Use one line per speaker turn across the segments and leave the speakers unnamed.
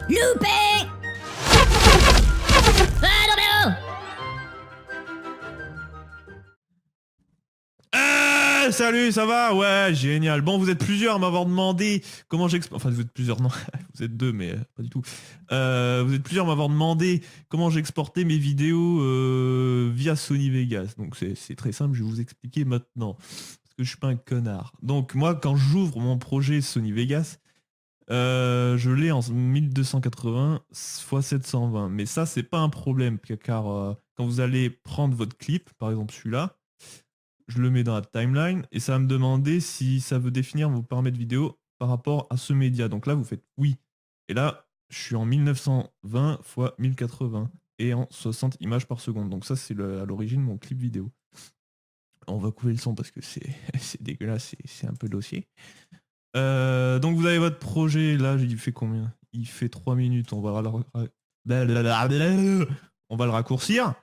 Loupé. Ah non mais oh.
Salut, ça va? Ouais, génial. Bon, vous êtes plusieurs à m'avoir demandé comment j'exporte. Enfin, vous êtes plusieurs, non, vous êtes deux, mais pas du tout. Vous êtes plusieurs à m'avoir demandé comment j'exportais mes vidéos via Sony Vegas. Donc, c'est très simple, je vais vous expliquer maintenant. Parce que je suis pas un connard. Donc, moi, quand j'ouvre mon projet Sony Vegas, je l'ai en 1280 x 720. Mais ça, c'est pas un problème, car quand vous allez prendre votre clip, par exemple celui-là, je le mets dans la timeline et ça va me demander si ça veut définir vos paramètres vidéo par rapport à ce média. Donc là, vous faites oui. Et là, je suis en 1920 x 1080 et en 60 images par seconde. Donc ça, c'est à l'origine mon clip vidéo. On va couper le son parce que c'est dégueulasse, c'est un peu dossier. Donc vous avez votre projet, là, il fait combien? Il fait 3 minutes, on va le raccourcir.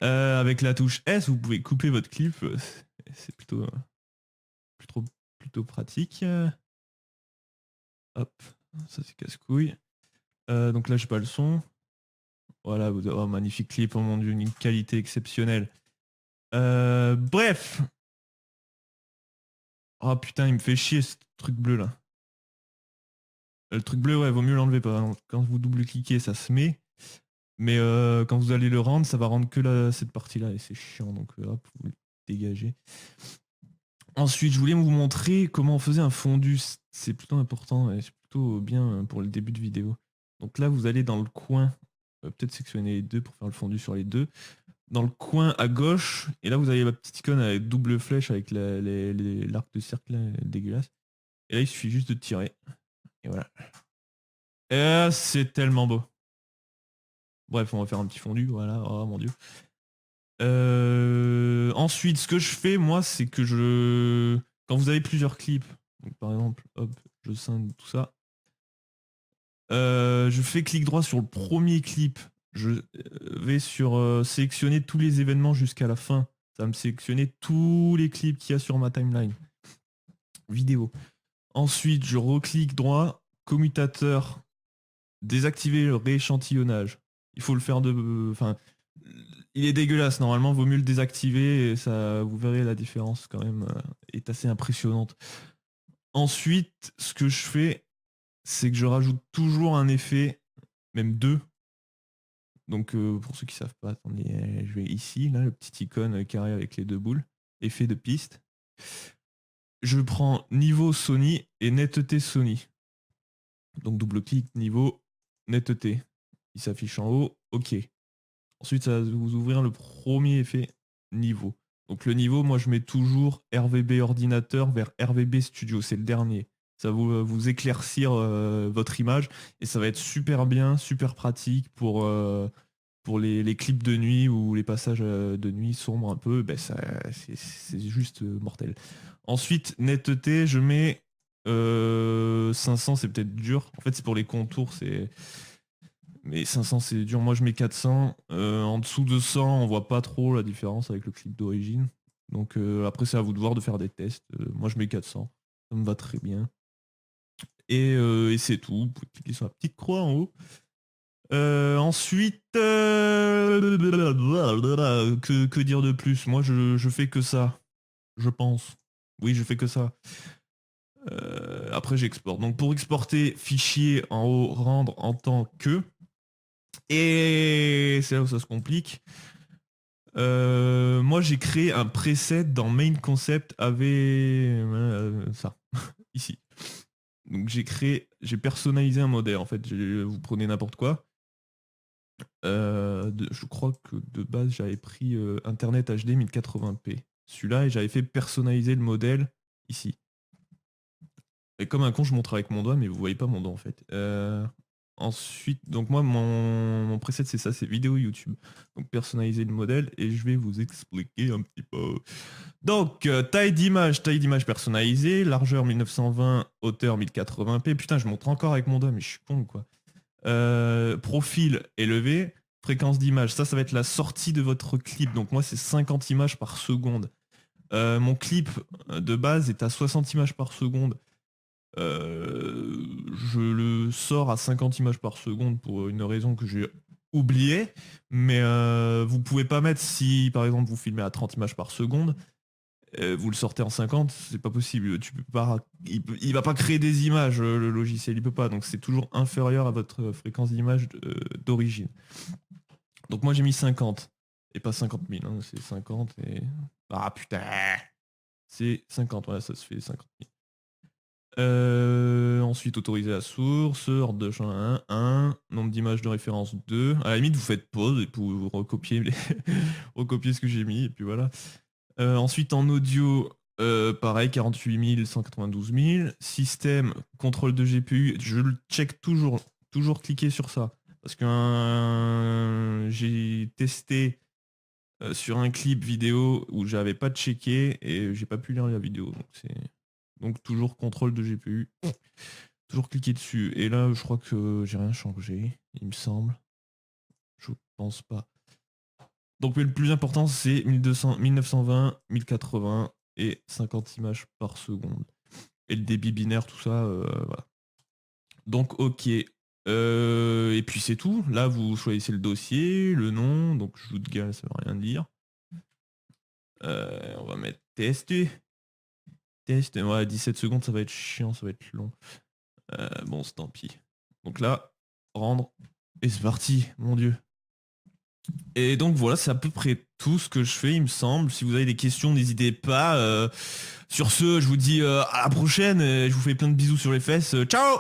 Avec la touche S, vous pouvez couper votre clip. C'est plutôt pratique. Hop, ça c'est casse-couille. Donc là, j'ai pas le son. Voilà, vous avez un magnifique clip, oh mon dieu, une qualité exceptionnelle. Bref. Oh putain, il me fait chier ce truc bleu là. Le truc bleu, ouais, vaut mieux l'enlever. Quand vous double-cliquez, ça se met. Mais quand vous allez le rendre, ça va rendre que cette partie-là. Et c'est chiant, donc hop, vous le dégagez. Ensuite, je voulais vous montrer comment on faisait un fondu. C'est plutôt important et c'est plutôt bien pour le début de vidéo. Donc là, vous allez dans le coin, peut-être sectionner les deux pour faire le fondu sur les deux. Dans le coin à gauche, et là, vous avez la petite icône avec double flèche avec l'arc de cercle là, dégueulasse. Et là, il suffit juste de tirer. Et voilà. Et c'est tellement beau. Bref, on va faire un petit fondu, voilà. Oh mon dieu. Ensuite, ce que je fais, moi, c'est que quand vous avez plusieurs clips, donc par exemple, hop, je scinde tout ça, je fais clic droit sur le premier clip, je vais sur sélectionner tous les événements jusqu'à la fin. Ça va me sélectionner tous les clips qu'il y a sur ma timeline vidéo. Ensuite, je reclique droit, commutateur, désactiver le rééchantillonnage. Il faut le faire enfin, il est dégueulasse, normalement, vaut mieux le désactiver et ça, vous verrez la différence quand même est assez impressionnante. Ensuite, ce que je fais, c'est que je rajoute toujours un effet, même deux. Donc pour ceux qui savent pas, attendez, je vais ici, là, le petit icône carré avec les deux boules, effet de piste. Je prends niveau Sony et netteté Sony. Donc double-clic, niveau, netteté. Il s'affiche en haut, ok. Ensuite, ça va vous ouvrir le premier effet niveau. Donc le niveau, moi je mets toujours RVB ordinateur vers RVB studio, c'est le dernier. Ça va vous éclaircir votre image et ça va être super bien, super pratique pour les clips de nuit ou les passages de nuit sombres un peu. Ben c'est juste mortel. Ensuite, netteté, je mets 500, c'est peut-être dur. En fait, c'est pour les contours, mais 500 c'est dur, moi je mets 400. En dessous de 100, on voit pas trop la différence avec le clip d'origine. Donc après c'est à vous de voir de faire des tests. Moi je mets 400, ça me va très bien. Et c'est tout, vous pouvez cliquer sur la petite croix en haut. Ensuite, que dire de plus? Moi je fais que ça, je pense. Oui, je fais que ça. Après j'exporte. Donc pour exporter fichier en haut, rendre en tant que. Et c'est là où ça se complique. Moi, j'ai créé un preset dans Main Concept avec ça, ici. Donc j'ai personnalisé un modèle. En fait, vous prenez n'importe quoi. Je crois que de base, j'avais pris Internet HD 1080p. Celui-là, et j'avais fait personnaliser le modèle ici. Et comme un con, je montre avec mon doigt, mais vous voyez pas mon doigt en fait. Ensuite, donc moi, mon preset, c'est ça, c'est vidéo YouTube. Donc personnaliser le modèle et je vais vous expliquer un petit peu. Donc, taille d'image personnalisée, largeur 1920, hauteur 1080p. Putain, je montre encore avec mon doigt, mais je suis con quoi. Profil élevé, fréquence d'image, ça va être la sortie de votre clip. Donc moi, c'est 50 images par seconde. Mon clip de base est à 60 images par seconde. Je le sors à 50 images par seconde pour une raison que j'ai oubliée, mais vous pouvez pas mettre, si par exemple vous filmez à 30 images par seconde, vous le sortez en 50, c'est pas possible. Tu peux pas, il va pas créer des images, le logiciel, il peut pas. Donc c'est toujours inférieur à votre fréquence d'image d'origine. Donc moi j'ai mis 50 et pas 50 000, hein, c'est 50 et ah putain, c'est 50, voilà, ça se fait 50 000. Ensuite, autoriser la source, ordre de champ 1, nombre d'images de référence 2. À la limite, vous faites pause et vous recopier, recopier ce que j'ai mis, et puis voilà. Ensuite, en audio, pareil, 48 000, 192 000. Système, contrôle de GPU, je le check toujours, toujours cliquer sur ça. Parce que j'ai testé sur un clip vidéo où j'avais pas checké et j'ai pas pu lire la vidéo. Donc toujours contrôle de GPU. Toujours cliquer dessus. Et là, je crois que j'ai rien changé, il me semble. Je pense pas. Donc le plus important, c'est 1200, 1920, 1080 et 50 images par seconde. Et le débit binaire, tout ça, voilà. Donc ok. Et puis c'est tout. Là, vous choisissez le dossier, le nom. Donc Joutgal, ça veut rien dire. On va mettre tester. Test. Ouais, 17 secondes, ça va être chiant, ça va être long. Bon, c'est tant pis. Donc là, rendre. Et c'est parti, mon dieu. Et donc voilà, c'est à peu près tout ce que je fais, il me semble. Si vous avez des questions, n'hésitez pas. Sur ce, je vous dis à la prochaine. Et je vous fais plein de bisous sur les fesses. Ciao!